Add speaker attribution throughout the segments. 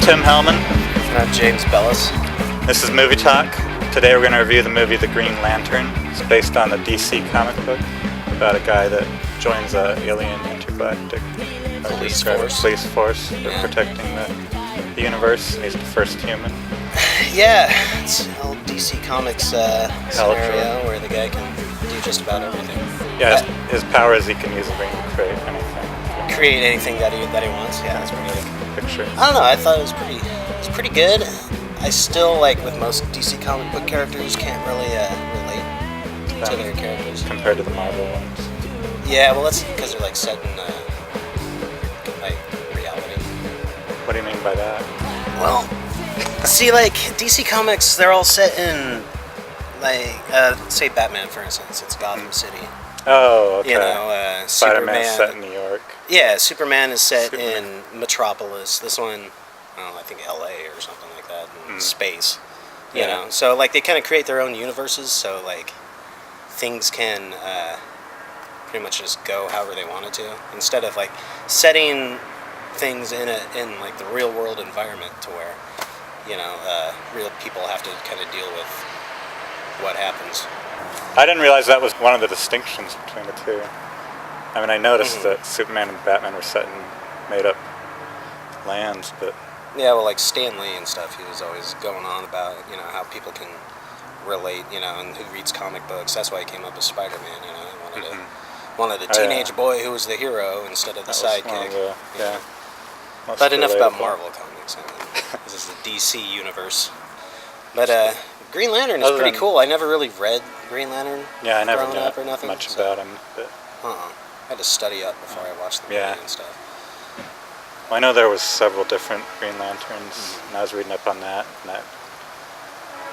Speaker 1: Tim Hellman.
Speaker 2: And I'm James Bellis.
Speaker 1: This is Movie Talk. Today we're going to review the movie The Green Lantern. It's based on the DC comic book about a guy that joins an alien intergalactic police force for protecting the universe. He's the first human.
Speaker 2: Yeah, it's an old DC Comics scenario where the guy can do just about everything.
Speaker 1: Yeah, his power is he can use the ring to create anything.
Speaker 2: Create anything that he wants. Yeah, that's pretty good.
Speaker 1: Picture.
Speaker 2: I don't know. I thought it was pretty good. I still, like with most DC comic book characters, can't really relate to their characters
Speaker 1: compared to the Marvel ones.
Speaker 2: Yeah, well, that's because they're like set in like reality.
Speaker 1: What do you mean by that?
Speaker 2: Well, see, like DC Comics, they're all set in like say Batman, for instance. It's Gotham City.
Speaker 1: Oh, okay.
Speaker 2: You know,
Speaker 1: Spider-Man's
Speaker 2: Superman
Speaker 1: set in New York.
Speaker 2: Yeah, Superman is set in Metropolis. This one, I think L.A. or something like that. In space. You know, so like they kind of create their own universes. So like things can pretty much just go however they wanted to, instead of like setting things in like the real world environment to where real people have to kind of deal with what happens.
Speaker 1: I didn't realize that was one of the distinctions between the two. I mean, I noticed that Superman and Batman were set in made-up lands, but...
Speaker 2: Yeah, well, like Stan Lee and stuff, he was always going on about, how people can relate, and who reads comic books. That's why he came up with Spider-Man, He wanted a teenage boy who was the hero instead of the sidekick. But enough about Marvel comics. I mean, this is the DC universe. But Green Lantern is pretty cool. I never really read Green Lantern.
Speaker 1: Yeah, I never
Speaker 2: knew
Speaker 1: much about him. But
Speaker 2: I had to study up before I watched the movie and stuff.
Speaker 1: Well, I know there was several different Green Lanterns, and I was reading up on that, and that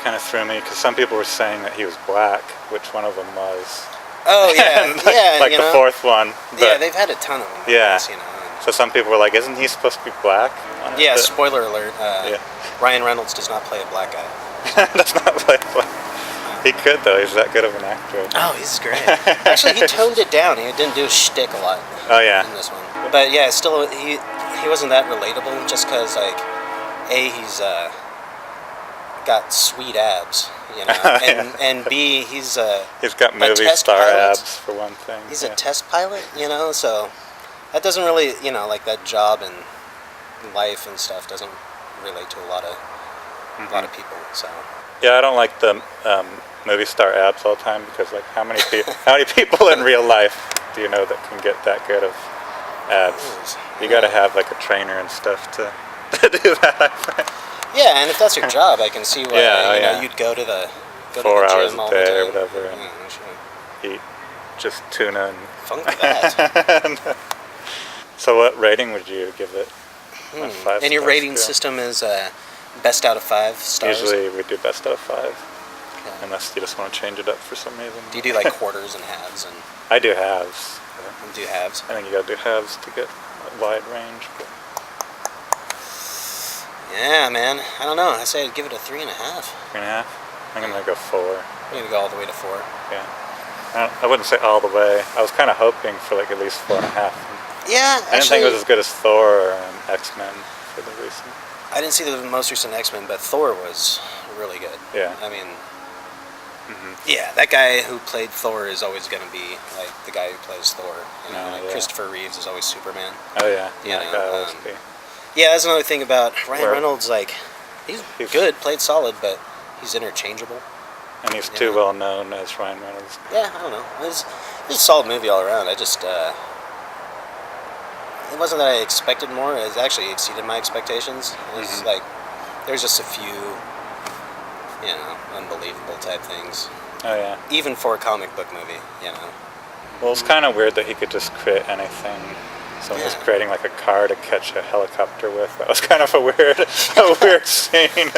Speaker 1: kind of threw me, because some people were saying that he was black, which one of them was.
Speaker 2: Oh, yeah.
Speaker 1: like the fourth one.
Speaker 2: Yeah, they've had a ton of them.
Speaker 1: Yeah. So some people were like, isn't he supposed to be black?
Speaker 2: Yeah, spoiler alert. Ryan Reynolds does not play a black guy.
Speaker 1: Does not play a black. He could, though. He's that good of an actor.
Speaker 2: Oh, he's great. Actually, he toned it down. He didn't do a shtick a lot.
Speaker 1: Oh, yeah.
Speaker 2: In this one. But yeah, still, he wasn't that relatable, just because, like, he's got sweet abs, and B, he's
Speaker 1: got movie star abs, for one thing.
Speaker 2: He's a test pilot, so that doesn't really, like that job and life and stuff doesn't relate to a lot of people, so. Yeah,
Speaker 1: I don't like the movie star abs all the time, because like how many people in real life do you know that can get that good of abs? You got to have like a trainer and stuff to do that.
Speaker 2: Yeah, and if that's your job, I can see why you'd go to the
Speaker 1: 4
Speaker 2: to the
Speaker 1: hours
Speaker 2: gym
Speaker 1: a
Speaker 2: all
Speaker 1: day
Speaker 2: the
Speaker 1: or
Speaker 2: time.
Speaker 1: whatever, and eat just tuna and
Speaker 2: funk that.
Speaker 1: So what rating would you give it?
Speaker 2: And your rating system is best out of 5 stars?
Speaker 1: Usually we do best out of 5, unless you just want to change it up for some reason.
Speaker 2: Do you do like quarters and halves? And
Speaker 1: I do halves.
Speaker 2: You do halves?
Speaker 1: I think you got to do halves to get a wide range. But.
Speaker 2: Yeah, man. I don't know. I say I'd give it a 3.5.
Speaker 1: 3.5? I'm going to go 4.
Speaker 2: You're going to go all the way to 4?
Speaker 1: Yeah. I wouldn't say all the way. I was kind of hoping for like at least 4.5.
Speaker 2: Yeah,
Speaker 1: I didn't think it was as good as Thor or X-Men for the recent.
Speaker 2: I didn't see the most recent X-Men, but Thor was really good.
Speaker 1: Yeah.
Speaker 2: I mean, yeah, that guy who played Thor is always going to be like the guy who plays Thor. Christopher Reeves is always Superman.
Speaker 1: Oh yeah, that guy always be.
Speaker 2: Yeah, that's another thing about Ryan Reynolds. Like, he's good, played solid, but he's interchangeable.
Speaker 1: And he's too well known as Ryan Reynolds.
Speaker 2: Yeah, I don't know. It was a solid movie all around. I just, it wasn't that I expected more. It actually exceeded my expectations. It was like, there's just a few, unbelievable type things.
Speaker 1: Oh yeah.
Speaker 2: Even for a comic book movie,
Speaker 1: Well, it's kind of weird that he could just create anything. Someone was creating like a car to catch a helicopter with. That was kind of a weird scene.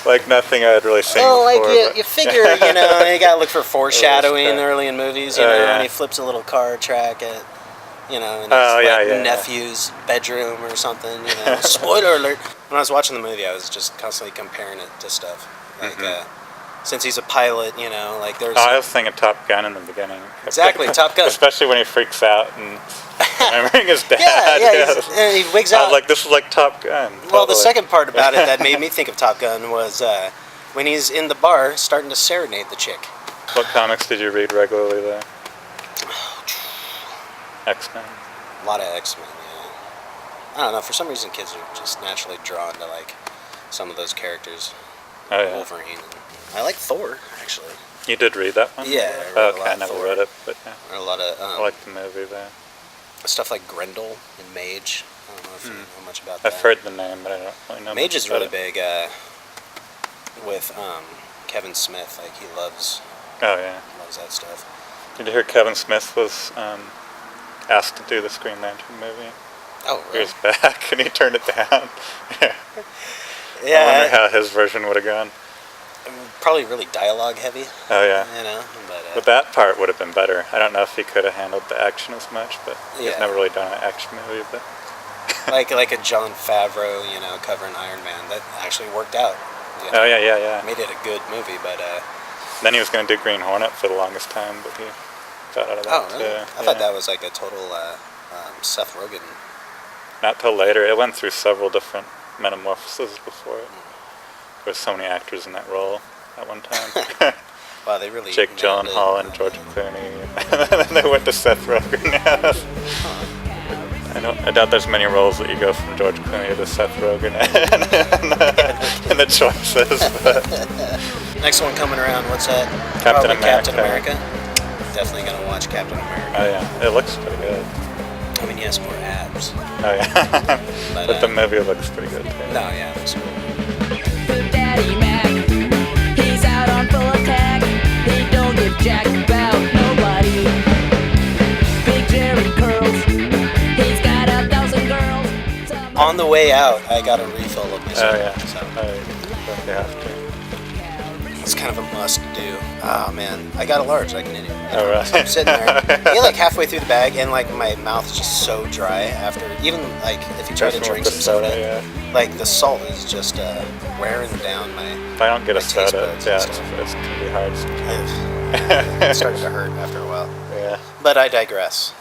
Speaker 1: Like nothing I had really seen before.
Speaker 2: Like you figure, you gotta look for foreshadowing early in movies, and he flips a little car track at, in his nephew's bedroom or something. Spoiler alert. When I was watching the movie, I was just constantly comparing it to stuff. Like, since he's a pilot, like there's...
Speaker 1: I was thinking Top Gun in the beginning.
Speaker 2: Exactly, Top Gun.
Speaker 1: Especially when he freaks out and remembering his dad.
Speaker 2: Yeah,
Speaker 1: yes.
Speaker 2: and he wigs
Speaker 1: I
Speaker 2: out.
Speaker 1: was like, this is like Top Gun.
Speaker 2: Well, the
Speaker 1: totally.
Speaker 2: second part about it that made me think of Top Gun was when he's in the bar starting to serenade the chick.
Speaker 1: What comics did you read regularly there? X-Men.
Speaker 2: A lot of X-Men, yeah. I don't know, for some reason kids are just naturally drawn to like some of those characters.
Speaker 1: Oh yeah.
Speaker 2: Wolverine. I like Thor, actually.
Speaker 1: You did read that one?
Speaker 2: Yeah, I read a
Speaker 1: Okay,
Speaker 2: lot
Speaker 1: I
Speaker 2: of
Speaker 1: never
Speaker 2: Thor.
Speaker 1: read it, but yeah.
Speaker 2: Or a lot of
Speaker 1: I like the movie there.
Speaker 2: stuff like Grendel and Mage. I don't know if you know much about that.
Speaker 1: I've heard the name, but I don't really know
Speaker 2: Mage
Speaker 1: much
Speaker 2: is
Speaker 1: about
Speaker 2: really
Speaker 1: it.
Speaker 2: big with Kevin Smith. Like he loves
Speaker 1: Oh yeah.
Speaker 2: that stuff.
Speaker 1: Did you hear Kevin Smith was asked to do the Green Lantern movie
Speaker 2: Oh, really?
Speaker 1: years back, and he turned it down? Yeah. I
Speaker 2: Yeah,
Speaker 1: wonder how his version would have gone.
Speaker 2: probably really dialogue heavy.
Speaker 1: Oh yeah.
Speaker 2: You know,
Speaker 1: But that part would have been better. I don't know if he could have handled the action as much, but he's
Speaker 2: Yeah.
Speaker 1: never really done an action movie. But
Speaker 2: like a Jon Favreau, you know, covering Iron Man. That actually worked out. You know?
Speaker 1: oh yeah.
Speaker 2: Made it a good movie, but
Speaker 1: Then he was going to do Green Hornet for the longest time, but he got out of that
Speaker 2: oh, really?
Speaker 1: too.
Speaker 2: I thought that was like a total Seth Rogen.
Speaker 1: Not till later. It went through several different metamorphoses before it. There was so many actors in that role at one time.
Speaker 2: Wow, they really
Speaker 1: Jake
Speaker 2: nailed it.
Speaker 1: Gyllenhaal and George Clooney. And then they went to Seth Rogen. I doubt there's many roles that you go from George Clooney to Seth Rogen in the choices. But
Speaker 2: Next one coming around, what's that?
Speaker 1: Captain
Speaker 2: Probably Captain
Speaker 1: America.
Speaker 2: America. Definitely gonna watch Captain America.
Speaker 1: oh yeah, it looks pretty good.
Speaker 2: I mean, yes, more abs.
Speaker 1: Oh yeah,
Speaker 2: But,
Speaker 1: but the movie looks pretty good too.
Speaker 2: No, yeah, it looks cool.
Speaker 3: Big Daddy Mac, he's out on full attack. He don't give jack about nobody. Big Jerry curls, he's got 1,000 girls.
Speaker 2: On the way out, I got a refill of my
Speaker 1: Oh
Speaker 2: soda,
Speaker 1: yeah,
Speaker 2: so
Speaker 1: you have to.
Speaker 2: it's kind of a must do. Oh man, I got a large like an idiot.
Speaker 1: Oh right.
Speaker 2: So I'm sitting there, I get like halfway through the bag, and like my mouth is just so dry after. Even like if you try to
Speaker 1: Just
Speaker 2: drink
Speaker 1: with
Speaker 2: some
Speaker 1: the
Speaker 2: soda,
Speaker 1: yeah.
Speaker 2: like the salt is just wearing down my.
Speaker 1: If I don't get a
Speaker 2: my taste
Speaker 1: soda,
Speaker 2: buds
Speaker 1: yeah,
Speaker 2: and
Speaker 1: it's
Speaker 2: stuff.
Speaker 1: gonna be hard.
Speaker 2: It started to hurt after a while.
Speaker 1: Yeah.
Speaker 2: But I digress.